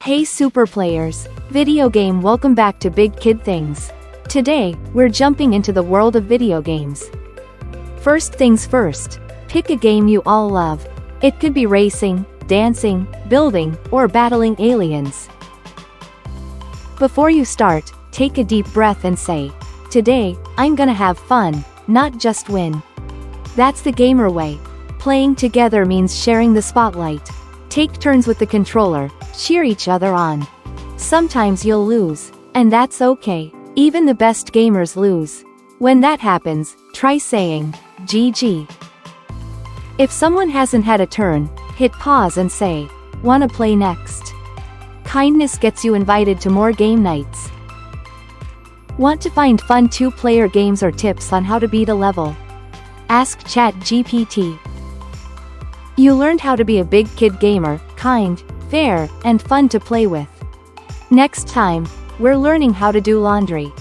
Hey super players, video game, welcome back to Big Kid Things. Today, we're jumping into the world of video games. First things first, pick a game you all love. It could be racing, dancing, building, or battling aliens. Before you start, take a deep breath and say, "Today, I'm gonna have fun, not just win." That's the gamer way. Playing together means sharing the spotlight. Take turns with the controller, cheer each other on. Sometimes you'll lose, and that's okay. Even the best gamers lose. When that happens, try saying, "GG." If someone hasn't had a turn, hit pause and say, "Wanna play next?" Kindness gets you invited to more game nights. Want to find fun two-player games or tips on how to beat a level? Ask ChatGPT. You learned how to be a big kid gamer, kind, fair, and fun to play with. Next time, we're learning how to do laundry.